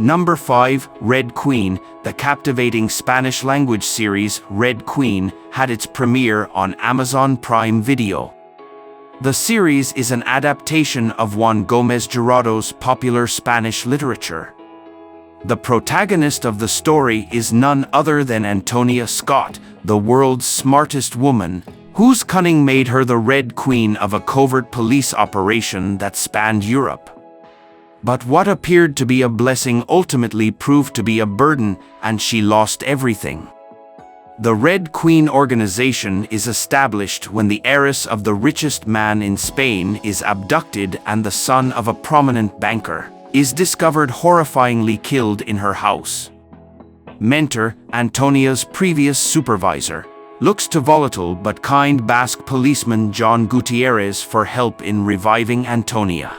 Number 5, Red Queen. The captivating Spanish-language series Red Queen had its premiere on Amazon Prime Video. The series is an adaptation of Juan Gómez Jurado's popular Spanish literature. The protagonist of the story is none other than Antonia Scott, the world's smartest woman, whose cunning made her the Red Queen of a covert police operation that spanned Europe. But what appeared to be a blessing ultimately proved to be a burden, and she lost everything. The Red Queen organization is established when the heiress of the richest man in Spain is abducted and the son of a prominent banker is discovered horrifyingly killed in her house. Mentor, Antonia's previous supervisor, looks to volatile but kind Basque policeman John Gutierrez for help in reviving Antonia.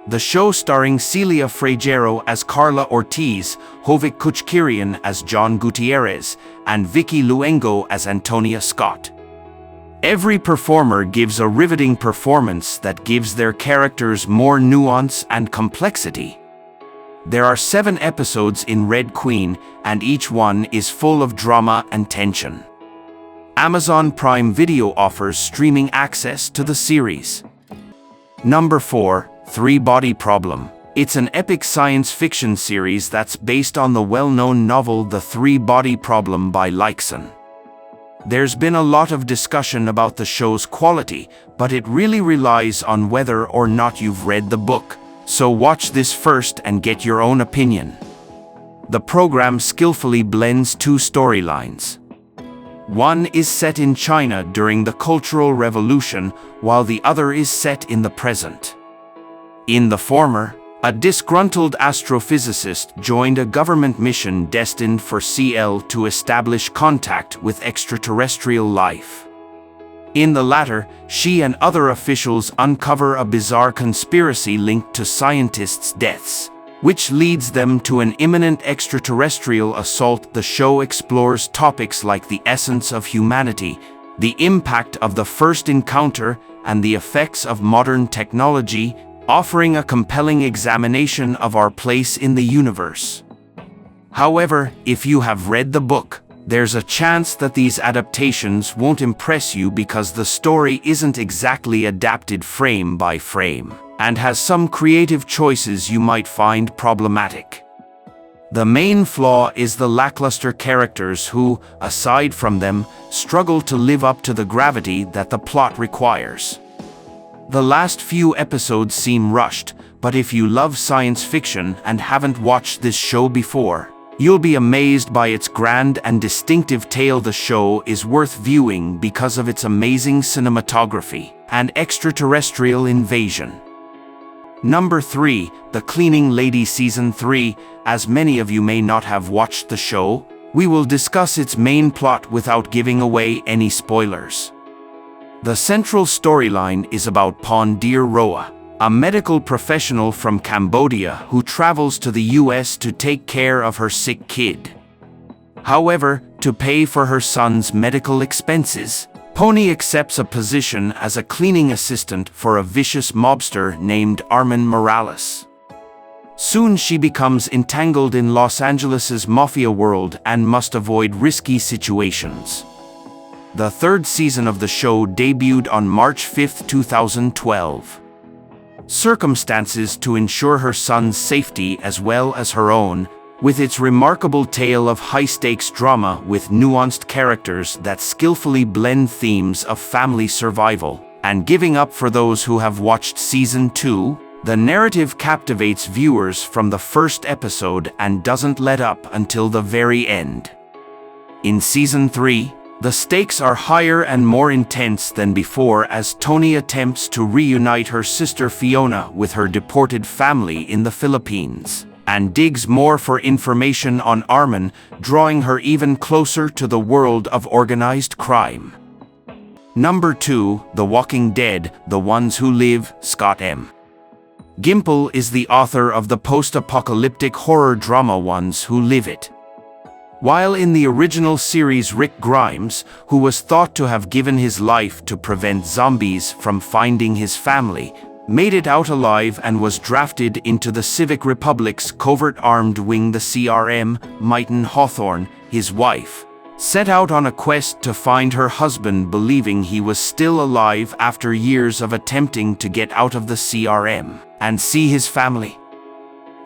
The show starring Celia Fragero as Carla Ortiz, Hovik Kuchkirian as John Gutierrez, and Vicky Luengo as Antonia Scott. Every performer gives a riveting performance that gives their characters more nuance and complexity. There are 7 episodes in Red Queen, and each one is full of drama and tension. Amazon Prime Video offers streaming access to the series. Number 4, Three-Body Problem. It's an epic science fiction series that's based on the well-known novel The Three-Body Problem by Leixen. There's been a lot of discussion about the show's quality, but it really relies on whether or not you've read the book, so watch this first and get your own opinion. The program skillfully blends 2 storylines. One is set in China during the Cultural Revolution, while the other is set in the present. In the former, a disgruntled astrophysicist joined a government mission destined for CL to establish contact with extraterrestrial life. In the latter, she and other officials uncover a bizarre conspiracy linked to scientists' deaths, which leads them to an imminent extraterrestrial assault. The show explores topics like the essence of humanity, the impact of the first encounter, and the effects of modern technology, offering a compelling examination of our place in the universe. However, if you have read the book, there's a chance that these adaptations won't impress you because the story isn't exactly adapted frame by frame, and has some creative choices you might find problematic. The main flaw is the lackluster characters who, aside from them, struggle to live up to the gravity that the plot requires. The last few episodes seem rushed, but if you love science fiction and haven't watched this show before, you'll be amazed by its grand and distinctive tale. The show is worth viewing because of its amazing cinematography and extraterrestrial invasion. Number 3, The Cleaning Lady Season 3. As many of you may not have watched the show, we will discuss its main plot without giving away any spoilers. The central storyline is about Pondir Roa, a medical professional from Cambodia who travels to the US to take care of her sick kid. However, to pay for her son's medical expenses, Pony accepts a position as a cleaning assistant for a vicious mobster named Armin Morales. Soon she becomes entangled in Los Angeles's mafia world and must avoid risky situations. The 3rd season of the show debuted on March 5, 2012. Circumstances to ensure her son's safety as well as her own, with its remarkable tale of high-stakes drama with nuanced characters that skillfully blend themes of family survival and giving up. For those who have watched Season 2, the narrative captivates viewers from the first episode and doesn't let up until the very end. In Season 3, the stakes are higher and more intense than before as Tony attempts to reunite her sister Fiona with her deported family in the Philippines, and digs more for information on Armin, drawing her even closer to the world of organized crime. Number 2, The Walking Dead, The Ones Who Live, Scott M. Gimple is the author of the post-apocalyptic horror drama Ones Who Live It. While in the original series Rick Grimes, who was thought to have given his life to prevent zombies from finding his family, made it out alive and was drafted into the Civic Republic's covert armed wing. The CRM, Myton Hawthorne, his wife, set out on a quest to find her husband, believing he was still alive after years of attempting to get out of the CRM and see his family.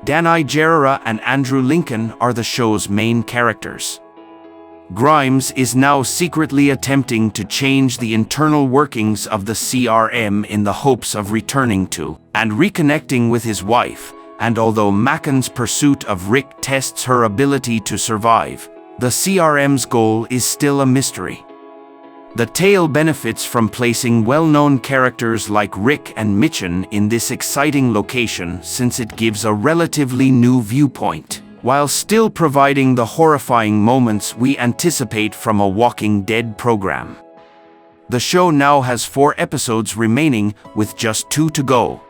Danai Gurira and Andrew Lincoln are the show's main characters. Grimes is now secretly attempting to change the internal workings of the CRM in the hopes of returning to and reconnecting with his wife, and although Macon's pursuit of Rick tests her ability to survive, the CRM's goal is still a mystery. The tale benefits from placing well-known characters like Rick and Mitchen in this exciting location, since it gives a relatively new viewpoint, while still providing the horrifying moments we anticipate from a Walking Dead program. The show now has 4 episodes remaining, with just 2 to go.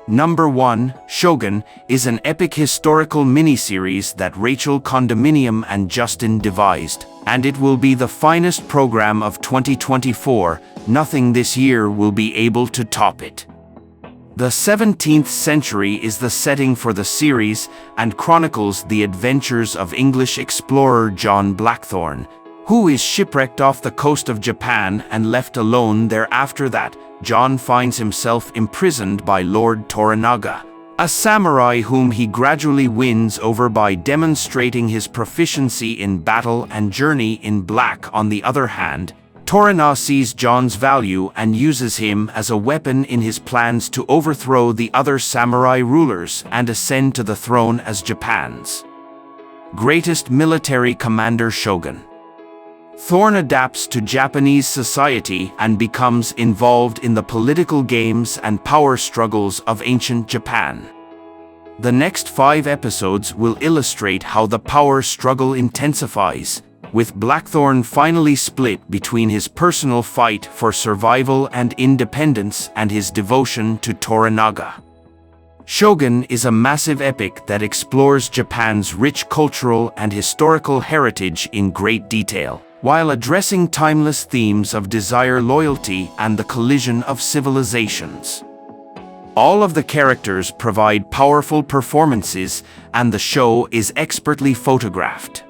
Number 1, Shogun, is an epic historical miniseries that Rachel Condominium and Justin devised, and it will be the finest program of 2024. Nothing this year will be able to top it. The 17th century is the setting for the series and chronicles the adventures of English explorer John Blackthorne, who is shipwrecked off the coast of Japan and left alone there. After that, John finds himself imprisoned by Lord Toranaga, a samurai whom he gradually wins over by demonstrating his proficiency in battle and Journey in Black. On the other hand, Toranaga sees John's value and uses him as a weapon in his plans to overthrow the other samurai rulers and ascend to the throne as Japan's greatest military commander. Shogun. Thorne adapts to Japanese society and becomes involved in the political games and power struggles of ancient Japan. The next 5 episodes will illustrate how the power struggle intensifies, with Blackthorne finally split between his personal fight for survival and independence and his devotion to Toranaga. Shogun is a massive epic that explores Japan's rich cultural and historical heritage in great detail, while addressing timeless themes of desire, loyalty, and the collision of civilizations. All of the characters provide powerful performances, and the show is expertly photographed.